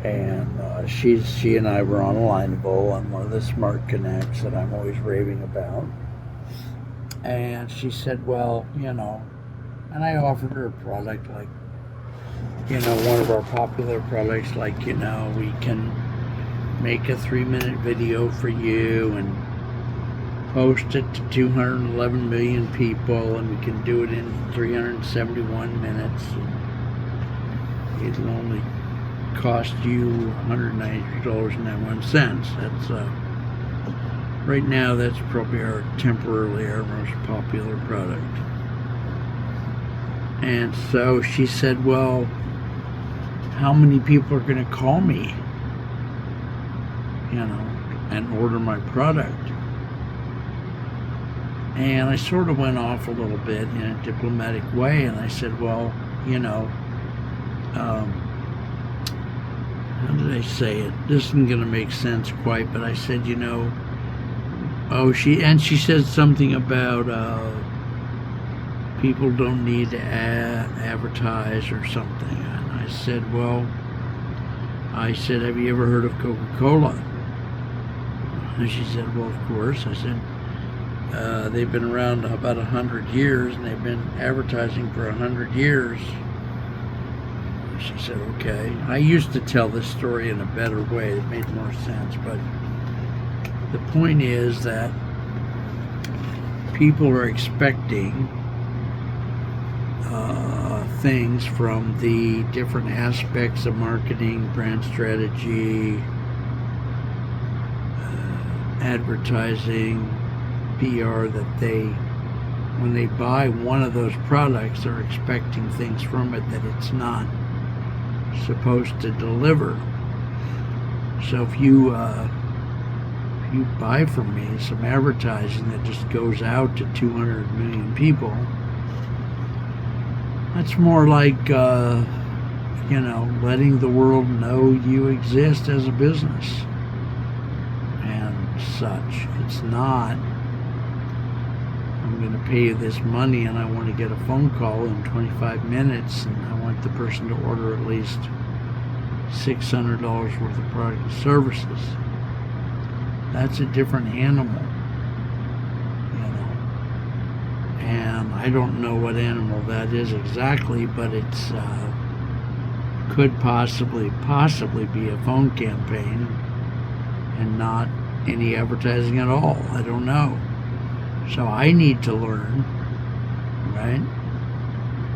And she and I were on Alignable on one of the smart connects that I'm always raving about. And she said, well, and I offered her a product like, one of our popular products, like, we can make a 3-minute video for you and post it to 211 million people, and we can do it in 371 minutes. And it'll only cost you $193.91. That's right now, that's probably temporarily our most popular product. And so she said, well, how many people are going to call me, and order my product? And I sort of went off a little bit in a diplomatic way, and I said, well, how did I say it? This isn't going to make sense quite, but I said, she said something about people don't need to advertise or something. And I said, have you ever heard of Coca-Cola? And she said, well, of course. I said, they've been around about 100 years, and they've been advertising for 100 years. She said, okay. I used to tell this story in a better way. It made more sense. But the point is that people are expecting things from the different aspects of marketing, brand strategy, advertising, PR, that when they buy one of those products, they're expecting things from it that it's not supposed to deliver. So if you buy from me some advertising that just goes out to 200 million people, that's more like letting the world know you exist as a business and such. It's not, I'm going to pay you this money and I want to get a phone call in 25 minutes and I want the person to order at least $600 worth of product and services. That's a different animal, and I don't know what animal that is exactly, but it's could possibly be a phone campaign and not any advertising at all. I don't know. So I need to learn, right?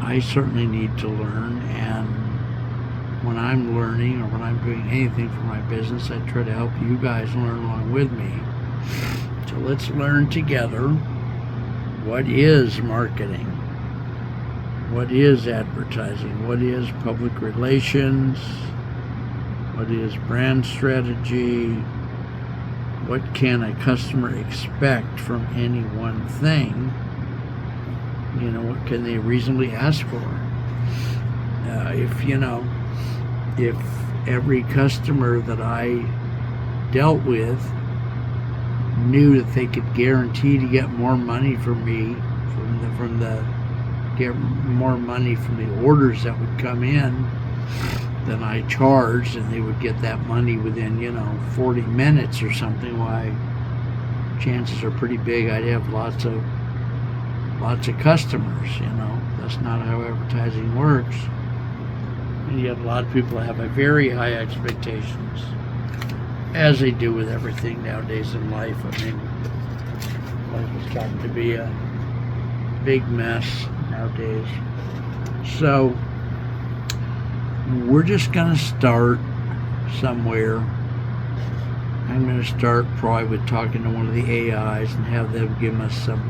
I certainly need to learn, and when I'm learning or when I'm doing anything for my business, I try to help you guys learn along with me. So let's learn together. What is marketing? What is advertising? What is public relations? What is brand strategy? What can a customer expect from any one thing? What can they reasonably ask for? If every customer that I dealt with knew that they could guarantee to get more money from me, get more money from the orders that would come in than I charged, and they would get that money within 40 minutes or something, why chances are pretty big I'd have lots of customers. That's not how advertising works. And yet a lot of people have a very high expectations, as they do with everything nowadays in life. I mean, life has gotten to be a big mess nowadays. So we're just going to start somewhere. I'm going to start probably with talking to one of the AIs and have them give us some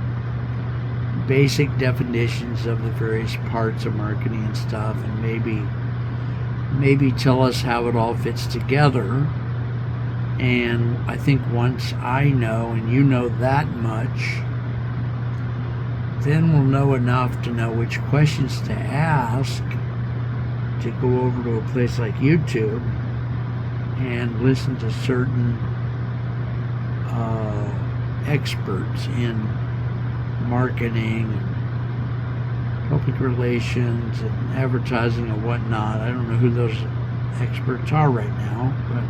basic definitions of the various parts of marketing and stuff, and maybe tell us how it all fits together. And I think once I know and you know that much, then we'll know enough to know which questions to ask, to go over to a place like YouTube and listen to certain experts in marketing and public relations and advertising and whatnot. I don't know who those experts are right now, but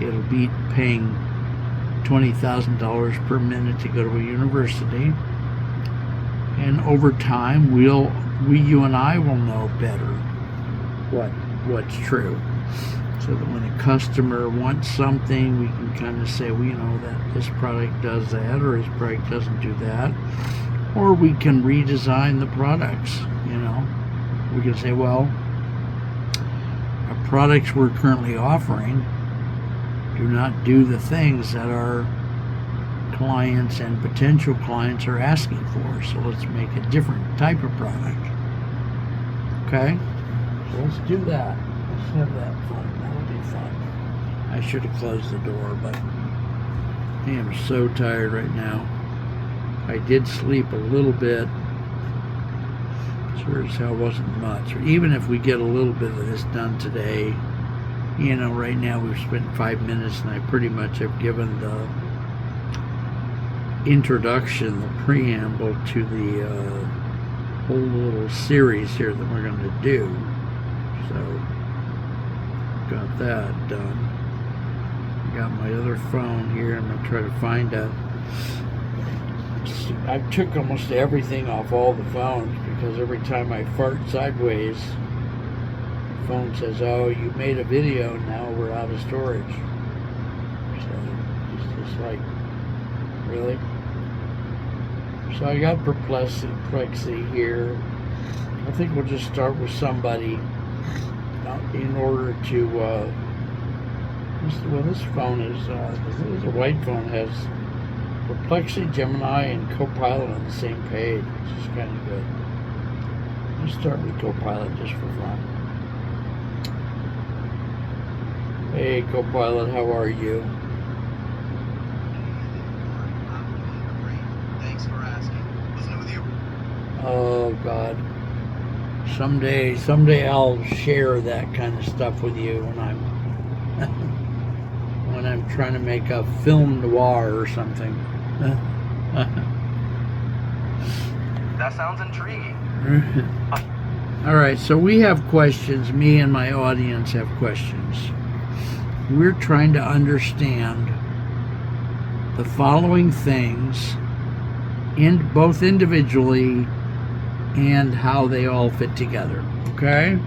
it'll beat paying $20,000 per minute to go to a university. And over time, you and I will know better what's true. So that when a customer wants something, we can kind of say, well, you know, that this product does that, or this product doesn't do that. Or we can redesign the products, you know. We can say, well, our products we're currently offering do not do the things that our clients and potential clients are asking for. So let's make a different type of product. Okay? So let's do that. Let's have that fun. That'll be fun. I should have closed the door, but I am so tired right now. I did sleep a little bit. Sure as hell wasn't much. Even if we get a little bit of this done today, you know, right now we've spent 5 minutes and I pretty much have given the introduction, the preamble to the whole little series here that we're going to do. So, got that done. Got my other phone here. I'm going to try to find a... I took almost everything off all the phones because every time I fart sideways, the phone says, oh, you made a video, now we're out of storage. So it's just like, really? So I got perplexity here. I think we'll just start with somebody in order to, well, this phone is a white phone, has Perplexity, Gemini, and Copilot on the same page, which is kind of good. Let's start with Copilot just for fun. Hey, Copilot, how are you? Thanks for asking. What's new with you? Oh, God. Someday I'll share that kind of stuff with you when I'm when I'm trying to make a film noir or something. That sounds intriguing. All right, so we have questions. Me and my audience have questions. We're trying to understand the following things, both individually and how they all fit together. Okay?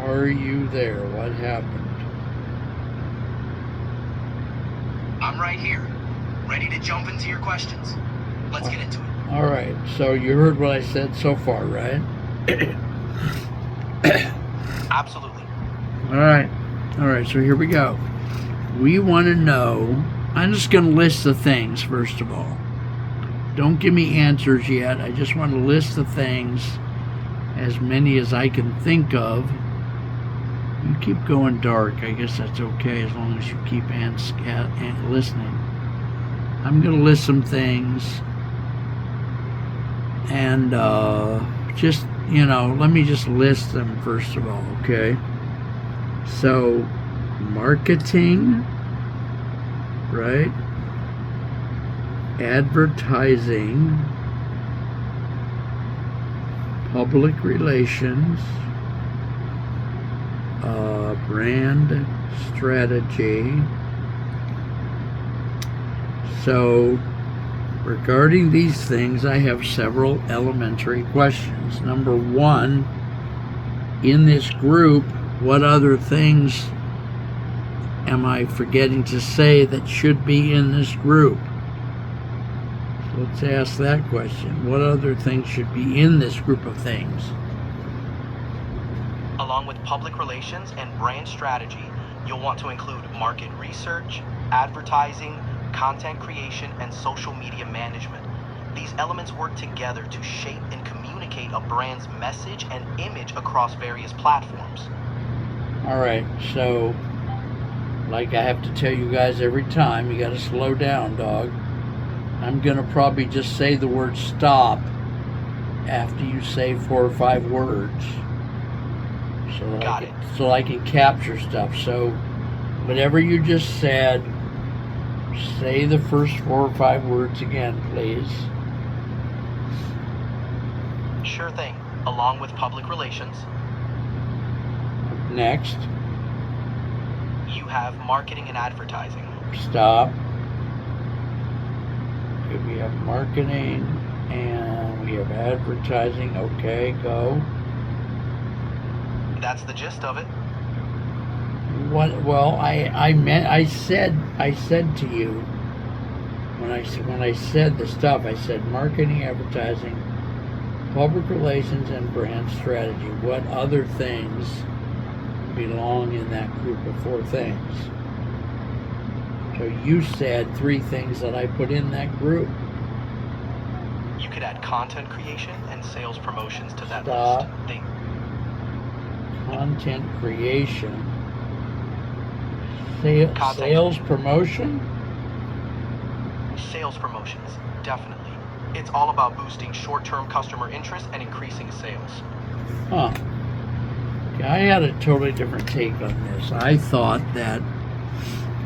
Are you there? What happened? I'm right here, ready to jump into your questions. Let's get into it. All right, so you heard what I said so far, right? Absolutely. All right, so here we go. We want to know, I'm just going to list the things, first of all. Don't give me answers yet. I just want to list the things, as many as I can think of. You keep going dark. I guess that's okay as long as you keep listening. I'm going to list some things. And just, you know, let me just list them first of all, okay? So, marketing, right? Advertising, public relations, brand strategy. So, regarding these things, I have several elementary questions. Number one, in this group, what other things am I forgetting to say that should be in this group? So let's ask that question. What other things should be in this group of things? Along with public relations and brand strategy, you'll want to include market research, advertising, content creation, and social media management. These elements work together to shape and communicate a brand's message and image across various platforms. All right, so like I have to tell you guys every time, you got to slow down, dog. I'm going to probably just say the word stop after you say 4 or 5 words. So I can capture stuff. So whatever you just said, say the first 4 or 5 words again, please. Sure thing. Along with public relations, Next. you have marketing and advertising. Stop. Okay, we have marketing and we have advertising. Okay, go. That's the gist of it. What? Well, I said to you when I said the stuff, I said marketing, advertising, public relations, and brand strategy. What other things belong in that group of 4 things? So you said 3 things that I put in that group. You could add content creation and sales promotions to that Stop. list. Content creation. Content. Sales promotion? Sales promotions, definitely. It's all about boosting short-term customer interest and increasing sales. Huh. Okay, I had a totally different take on this. I thought that,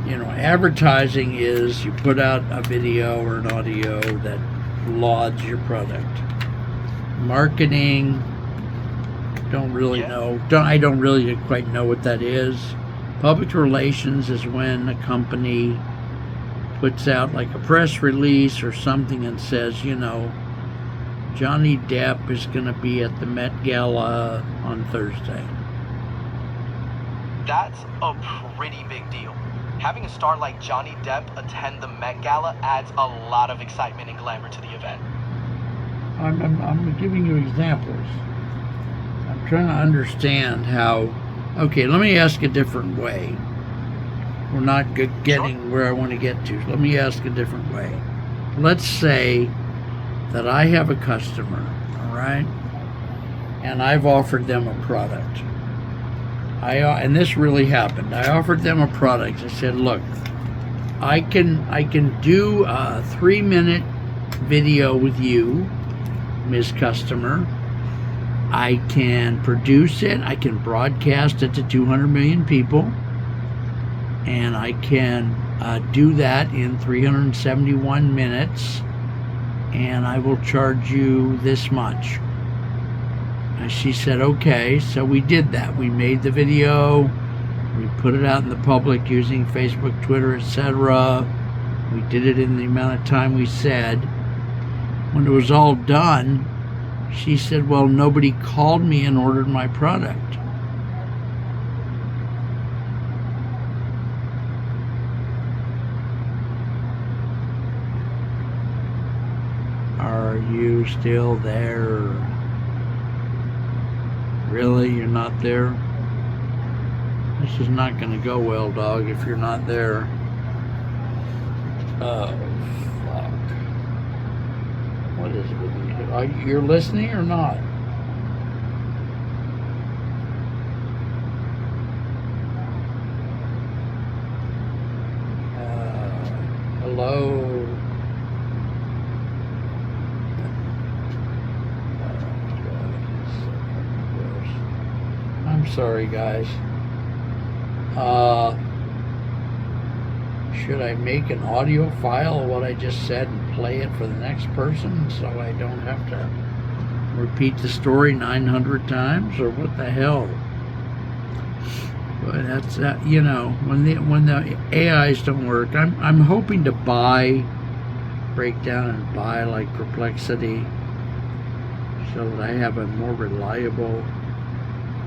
advertising is you put out a video or an audio that lauds your product. Marketing, don't really know. I don't really quite know what that is. Public relations is when a company puts out like a press release or something and says, Johnny Depp is going to be at the Met Gala on Thursday. That's a pretty big deal. Having a star like Johnny Depp attend the Met Gala adds a lot of excitement and glamour to the event. I'm giving you examples. I'm trying to understand how. Okay, let me ask a different way. We're not getting where I want to get to. Let me ask a different way. Let's say that I have a customer, all right, and I've offered them a product. And this really happened. I offered them a product. I said, look, I can do a 3-minute video with you, Ms. Customer. I can produce it. I can broadcast it to 200 million people. And I can do that in 371 minutes. And I will charge you this much. And she said, okay. So we did that. We made the video. We put it out in the public using Facebook, Twitter, etc. We did it in the amount of time we said. When it was all done, she said, well, nobody called me and ordered my product. Are you still there? Really? You're not there? This is not going to go well, dog, if you're not there. Oh, fuck. What is it with you? You're listening or not? Hello? I'm sorry, guys. Should I make an audio file of what I just said and play it for the next person so I don't have to repeat the story 900 times, or what the hell? But that's when the AIs don't work, I'm hoping to break down and buy like Perplexity so that I have a more reliable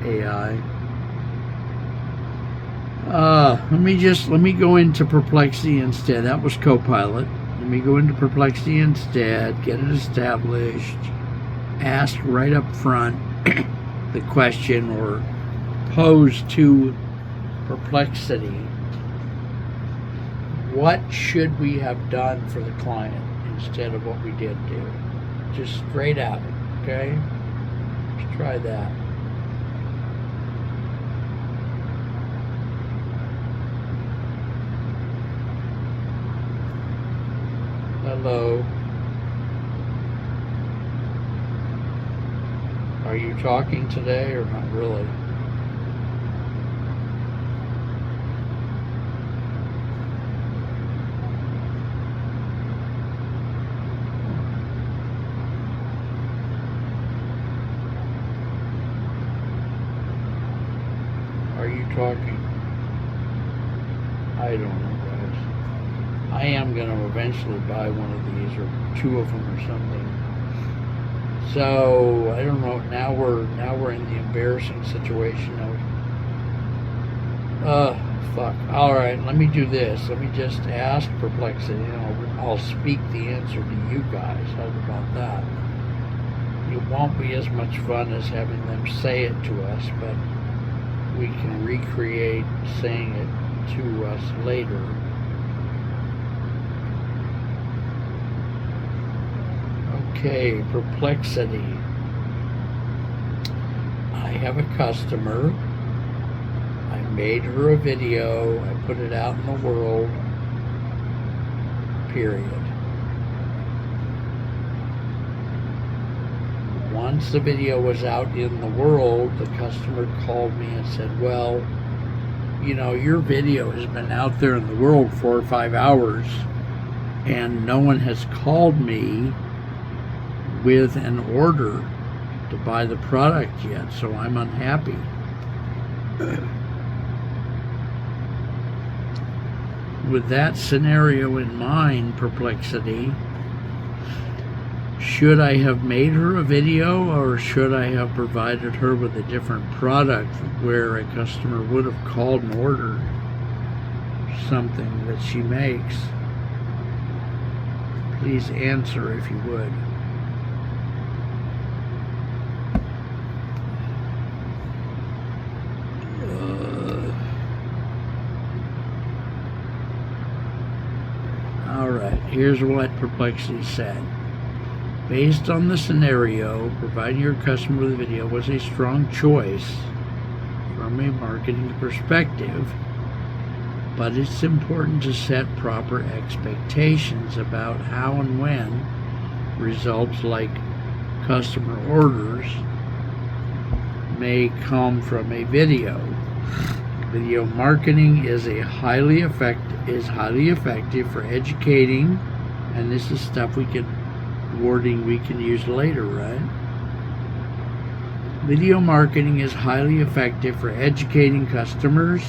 AI. Let me go into Perplexity instead. That was Copilot. Let me go into Perplexity instead, get it established, ask right up front the question, or pose to Perplexity, what should we have done for the client instead of what we did do? Just straight out, okay? Let's try that. Hello. Are you talking today or not really? you talking? I don't know, guys. I am going to eventually buy one of these, or two of them, or something. So I don't know. Now we're in the embarrassing situation of, fuck. All right, let me do this. Let me just ask Perplexity, and I'll speak the answer to you guys. How about that? It won't be as much fun as having them say it to us, but we can recreate saying it to us later. Okay, Perplexity. I have a customer. I made her a video. I put it out in the world. Period. Once the video was out in the world, the customer called me and said, well, your video has been out there in the world 4 or 5 hours, and no one has called me with an order to buy the product yet, so I'm unhappy. With that scenario in mind, Perplexity, should I have made her a video, or should I have provided her with a different product where a customer would have called and ordered something that she makes? Please answer if you would. Alright, here's what Perplexity said. Based on the scenario, providing your customer with a video was a strong choice from a marketing perspective, but it's important to set proper expectations about how and when results like customer orders may come from a video. Video marketing is highly effective for educating, and this is stuff wording we can use later, right? Video marketing is highly effective for educating customers,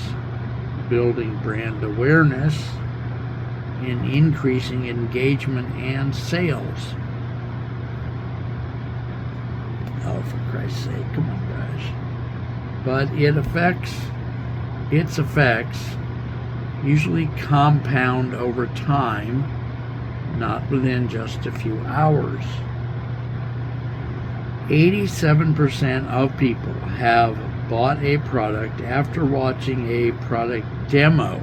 building brand awareness, and increasing engagement and sales. Oh, for Christ's sake, come on, guys. But its effects usually compound over time, not within just a few hours. 87% of people have bought a product after watching a product demo,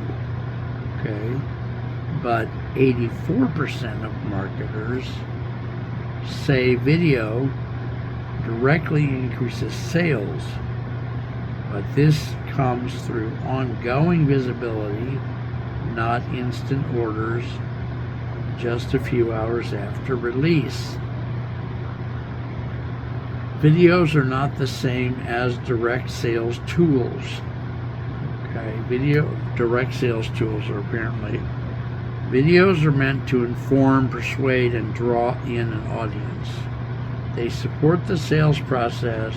okay? But 84% of marketers say video directly increases sales, but this comes through ongoing visibility, not instant orders just a few hours after release. Videos are not the same as direct sales tools. Okay, direct sales tools are videos are meant to inform, persuade, and draw in an audience. They support the sales process,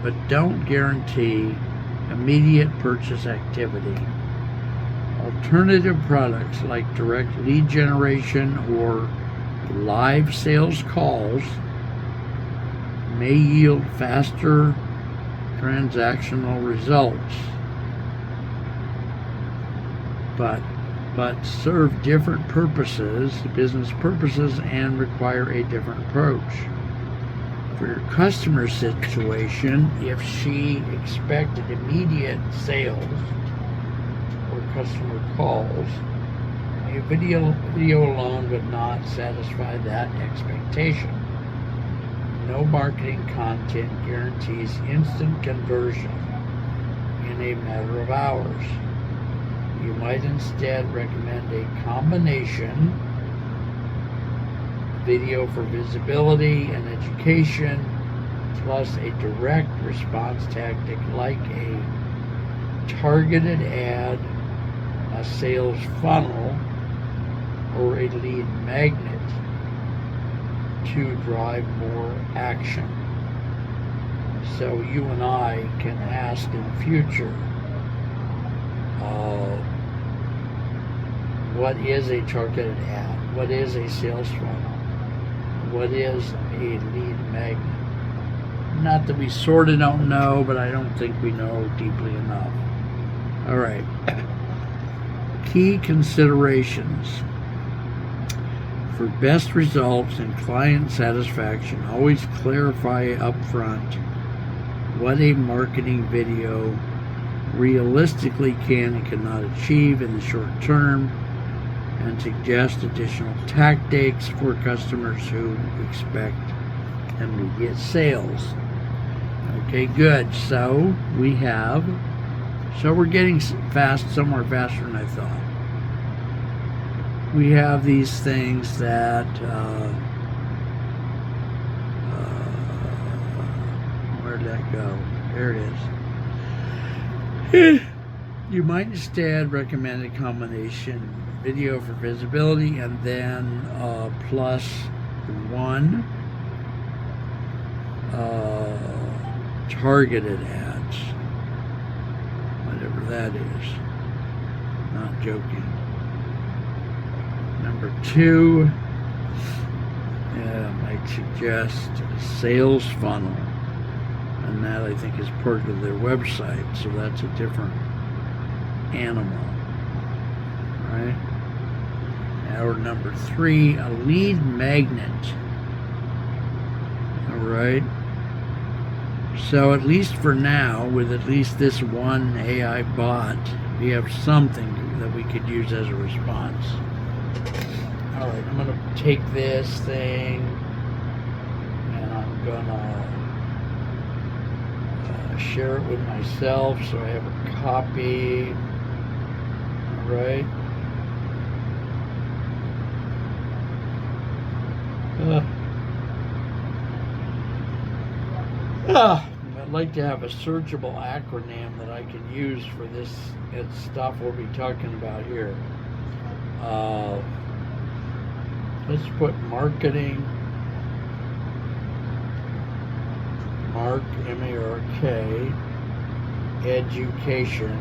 but don't guarantee immediate purchase activity. Alternative products like direct lead generation or live sales calls may yield faster transactional results, but serve different business purposes, and require a different approach. For your customer situation, if she expected immediate sales or customer calls, a video alone would not satisfy that expectation. No marketing content guarantees instant conversion in a matter of hours. You might instead recommend a combination: video for visibility and education, plus a direct response tactic like a targeted ad, a sales funnel, or a lead magnet to drive more action. So you and I can ask in the future, What is a targeted ad? What is a sales funnel? What is a lead magnet? Not that we sort of don't know, but I don't think we know deeply enough. All right. Key considerations. For best results and client satisfaction, always clarify up front what a marketing video realistically can and cannot achieve in the short term, and suggest additional tactics for customers who expect immediate sales. Okay, good. So we're getting somewhere faster than I thought. We have these things that where'd that go? There it is. You might instead recommend a combination video for visibility and then plus one targeted ads, whatever that is. Not joking. Number two, might suggest a sales funnel, and that I think is part of their website, so that's a different animal, right? Now number three, a lead magnet. All right. So at least for now, with at least this one AI bot, we have something that we could use as a response. All right, I'm gonna take this thing and I'm gonna share it with myself so I have a copy. All right. I'd like to have a searchable acronym that I can use for this stuff we'll be talking about here. Let's put marketing, M-A-R-K, education,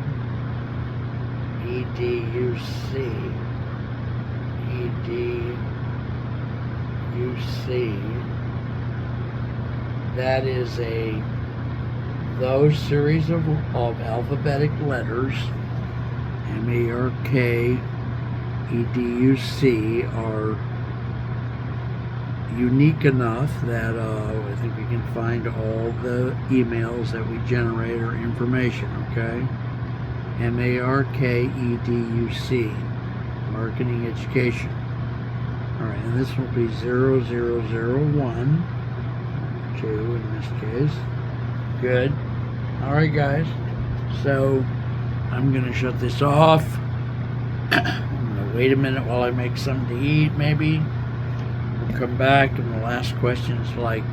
E-D-U-C, E-D-U-C. That is those series of alphabetic letters, M-A-R-K, E-D-U-C, are unique enough that I think we can find all the emails that we generate or information, okay? M-A-R-K-E-D-U-C, marketing education. All right, and this will be 0001, 2 in this case. Good. All right, guys. So I'm going to shut this off. I'm going to wait a minute while I make something to eat, maybe. We'll come back, and the last question is like,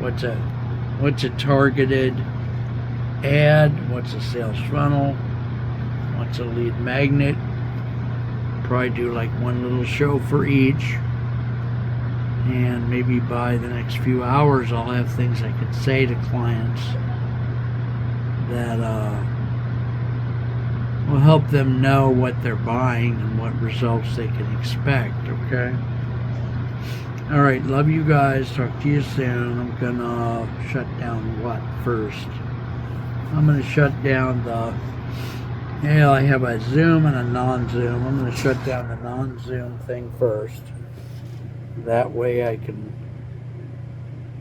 what's a targeted ad? What's a sales funnel? What's a lead magnet? Probably do like one little show for each. And maybe by the next few hours, I'll have things I could say to clients that will help them know what they're buying and what results they can expect, okay? All right, love you guys. Talk to you soon. I'm going to shut down what first? I'm going to shut down I have a Zoom and a non-Zoom. I'm going to shut down the non-Zoom thing first. That way I can